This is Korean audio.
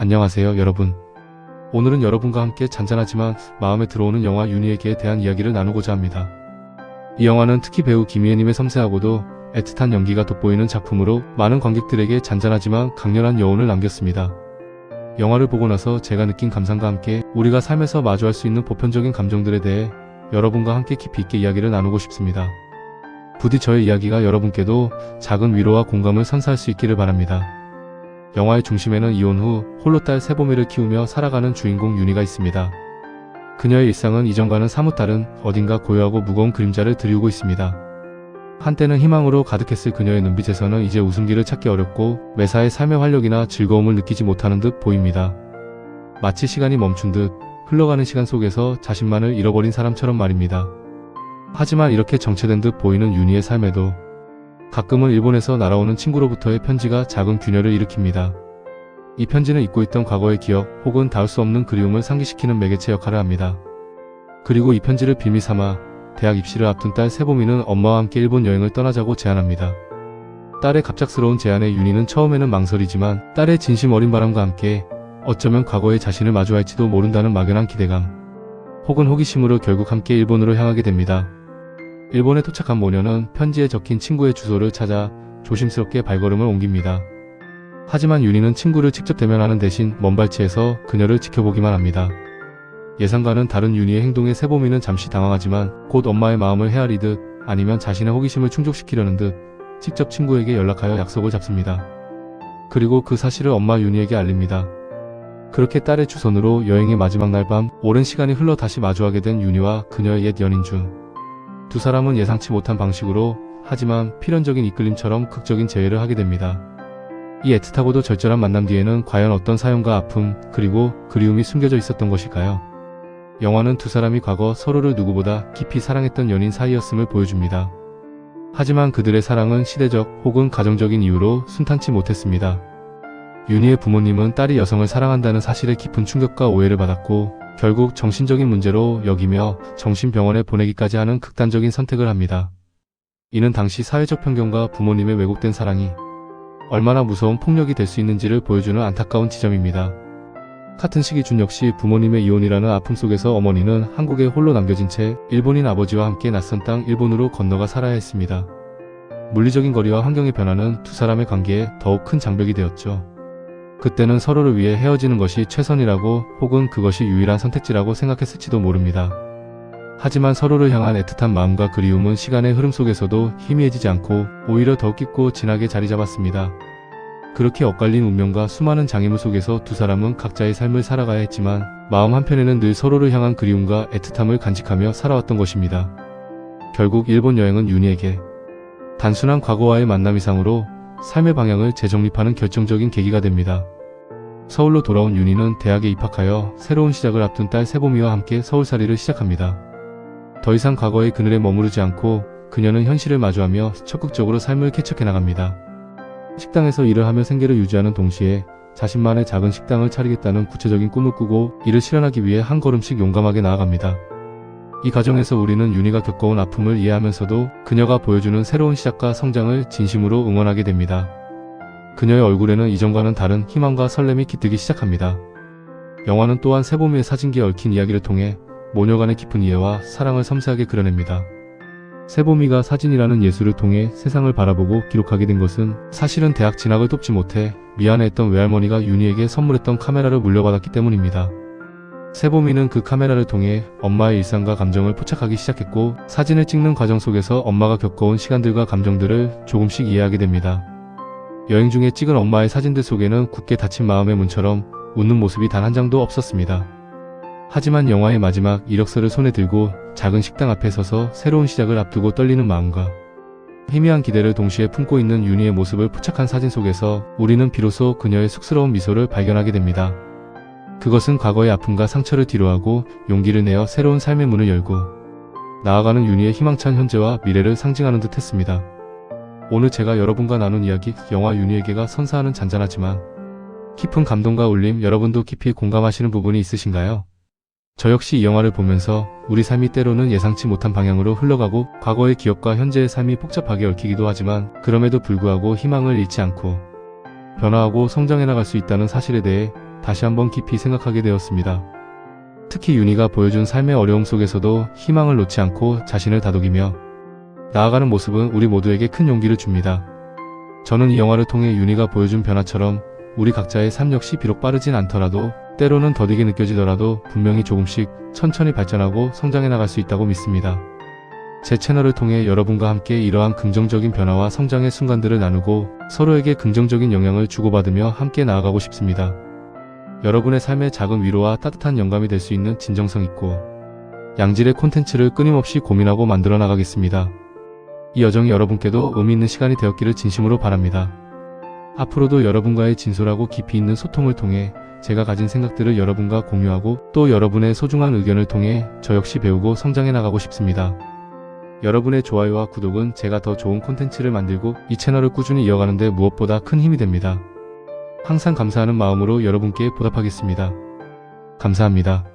안녕하세요, 여러분. 오늘은 여러분과 함께 잔잔하지만 마음에 들어오는 영화 윤희에게에 대한 이야기를 나누고자 합니다. 이 영화는 특히 배우 김희애님의 섬세하고도 애틋한 연기가 돋보이는 작품으로 많은 관객들에게 잔잔하지만 강렬한 여운을 남겼습니다. 영화를 보고 나서 제가 느낀 감상과 함께 우리가 삶에서 마주할 수 있는 보편적인 감정들에 대해 여러분과 함께 깊이 있게 이야기를 나누고 싶습니다. 부디 저의 이야기가 여러분께도 작은 위로와 공감을 선사할 수 있기를 바랍니다. 영화의 중심에는 이혼 후 홀로 딸 세보미를 키우며 살아가는 주인공 윤희가 있습니다. 그녀의 일상은 이전과는 사뭇 다른 어딘가 고요하고 무거운 그림자를 드리우고 있습니다. 한때는 희망으로 가득했을 그녀의 눈빛에서는 이제 웃음기를 찾기 어렵고 매사에 삶의 활력이나 즐거움을 느끼지 못하는 듯 보입니다. 마치 시간이 멈춘 듯 흘러가는 시간 속에서 자신만을 잃어버린 사람처럼 말입니다. 하지만 이렇게 정체된 듯 보이는 윤희의 삶에도 가끔은 일본에서 날아오는 친구로부터의 편지가 작은 균열을 일으킵니다. 이 편지는 잊고 있던 과거의 기억 혹은 닿을 수 없는 그리움을 상기시키는 매개체 역할을 합니다. 그리고 이 편지를 빌미 삼아 대학 입시를 앞둔 딸 세보미는 엄마와 함께 일본 여행을 떠나자고 제안합니다. 딸의 갑작스러운 제안에 윤희는 처음에는 망설이지만 딸의 진심 어린 바람과 함께 어쩌면 과거의 자신을 마주할지도 모른다는 막연한 기대감 혹은 호기심으로 결국 함께 일본으로 향하게 됩니다. 일본에 도착한 모녀는 편지에 적힌 친구의 주소를 찾아 조심스럽게 발걸음을 옮깁니다. 하지만 윤희는 친구를 직접 대면하는 대신 먼발치에서 그녀를 지켜보기만 합니다. 예상과는 다른 윤희의 행동에 세보미는 잠시 당황하지만 곧 엄마의 마음을 헤아리듯 아니면 자신의 호기심을 충족시키려는 듯 직접 친구에게 연락하여 약속을 잡습니다. 그리고 그 사실을 엄마 윤희에게 알립니다. 그렇게 딸의 추선으로 여행의 마지막 날 밤 오랜 시간이 흘러 다시 마주하게 된 윤희와 그녀의 옛 연인 중 두 사람은 예상치 못한 방식으로 하지만 필연적인 이끌림처럼 극적인 재회를 하게 됩니다. 이 애틋하고도 절절한 만남 뒤에는 과연 어떤 사연과 아픔 그리고 그리움이 숨겨져 있었던 것일까요? 영화는 두 사람이 과거 서로를 누구보다 깊이 사랑했던 연인 사이였음을 보여줍니다. 하지만 그들의 사랑은 시대적 혹은 가정적인 이유로 순탄치 못했습니다. 윤희의 부모님은 딸이 여성을 사랑한다는 사실에 깊은 충격과 오해를 받았고 결국 정신적인 문제로 여기며 정신병원에 보내기까지 하는 극단적인 선택을 합니다. 이는 당시 사회적 편견과 부모님의 왜곡된 사랑이 얼마나 무서운 폭력이 될 수 있는지를 보여주는 안타까운 지점입니다. 같은 시기 준 역시 부모님의 이혼이라는 아픔 속에서 어머니는 한국에 홀로 남겨진 채 일본인 아버지와 함께 낯선 땅 일본으로 건너가 살아야 했습니다. 물리적인 거리와 환경의 변화는 두 사람의 관계에 더욱 큰 장벽이 되었죠. 그때는 서로를 위해 헤어지는 것이 최선이라고 혹은 그것이 유일한 선택지라고 생각했을지도 모릅니다. 하지만 서로를 향한 애틋한 마음과 그리움은 시간의 흐름 속에서도 희미해지지 않고 오히려 더 깊고 진하게 자리 잡았습니다. 그렇게 엇갈린 운명과 수많은 장애물 속에서 두 사람은 각자의 삶을 살아가야 했지만 마음 한편에는 늘 서로를 향한 그리움과 애틋함을 간직하며 살아왔던 것입니다. 결국 일본 여행은 윤희에게 단순한 과거와의 만남 이상으로 삶의 방향을 재정립하는 결정적인 계기가 됩니다. 서울로 돌아온 윤희는 대학에 입학하여 새로운 시작을 앞둔 딸 세보미와 함께 서울살이를 시작합니다. 더 이상 과거의 그늘에 머무르지 않고 그녀는 현실을 마주하며 적극적으로 삶을 개척해 나갑니다. 식당에서 일을 하며 생계를 유지하는 동시에 자신만의 작은 식당을 차리겠다는 구체적인 꿈을 꾸고 이를 실현하기 위해 한 걸음씩 용감하게 나아갑니다. 이 과정에서 우리는 윤희가 겪어온 아픔을 이해하면서도 그녀가 보여주는 새로운 시작과 성장을 진심으로 응원하게 됩니다. 그녀의 얼굴에는 이전과는 다른 희망과 설렘이 깃들기 시작합니다. 영화는 또한 세보미의 사진기에 얽힌 이야기를 통해 모녀 간의 깊은 이해와 사랑을 섬세하게 그려냅니다. 세보미가 사진이라는 예술을 통해 세상을 바라보고 기록하게 된 것은 사실은 대학 진학을 돕지 못해 미안해했던 외할머니가 윤희에게 선물했던 카메라를 물려받았기 때문입니다. 세보미는 그 카메라를 통해 엄마의 일상과 감정을 포착하기 시작했고 사진을 찍는 과정 속에서 엄마가 겪어온 시간들과 감정들을 조금씩 이해하게 됩니다. 여행 중에 찍은 엄마의 사진들 속에는 굳게 닫힌 마음의 문처럼 웃는 모습이 단 한 장도 없었습니다. 하지만 영화의 마지막 이력서를 손에 들고 작은 식당 앞에 서서 새로운 시작을 앞두고 떨리는 마음과 희미한 기대를 동시에 품고 있는 윤희의 모습을 포착한 사진 속에서 우리는 비로소 그녀의 쑥스러운 미소를 발견하게 됩니다. 그것은 과거의 아픔과 상처를 뒤로하고 용기를 내어 새로운 삶의 문을 열고 나아가는 윤희의 희망찬 현재와 미래를 상징하는 듯 했습니다. 오늘 제가 여러분과 나눈 이야기 영화 윤희에게가 선사하는 잔잔하지만 깊은 감동과 울림, 여러분도 깊이 공감하시는 부분이 있으신가요? 저 역시 이 영화를 보면서 우리 삶이 때로는 예상치 못한 방향으로 흘러가고 과거의 기억과 현재의 삶이 복잡하게 얽히기도 하지만 그럼에도 불구하고 희망을 잃지 않고 변화하고 성장해 나갈 수 있다는 사실에 대해 다시 한번 깊이 생각하게 되었습니다. 특히 윤희가 보여준 삶의 어려움 속에서도 희망을 놓지 않고 자신을 다독이며 나아가는 모습은 우리 모두에게 큰 용기를 줍니다. 저는 이 영화를 통해 윤희가 보여준 변화처럼 우리 각자의 삶 역시 비록 빠르진 않더라도 때로는 더디게 느껴지더라도 분명히 조금씩 천천히 발전하고 성장해 나갈 수 있다고 믿습니다. 제 채널을 통해 여러분과 함께 이러한 긍정적인 변화와 성장의 순간들을 나누고 서로에게 긍정적인 영향을 주고받으며 함께 나아가고 싶습니다. 여러분의 삶의 작은 위로와 따뜻한 영감이 될 수 있는 진정성 있고 양질의 콘텐츠를 끊임없이 고민하고 만들어 나가겠습니다. 이 여정이 여러분께도 의미 있는 시간이 되었기를 진심으로 바랍니다. 앞으로도 여러분과의 진솔하고 깊이 있는 소통을 통해 제가 가진 생각들을 여러분과 공유하고 또 여러분의 소중한 의견을 통해 저 역시 배우고 성장해 나가고 싶습니다. 여러분의 좋아요와 구독은 제가 더 좋은 콘텐츠를 만들고 이 채널을 꾸준히 이어가는 데 무엇보다 큰 힘이 됩니다. 항상 감사하는 마음으로 여러분께 보답하겠습니다. 감사합니다.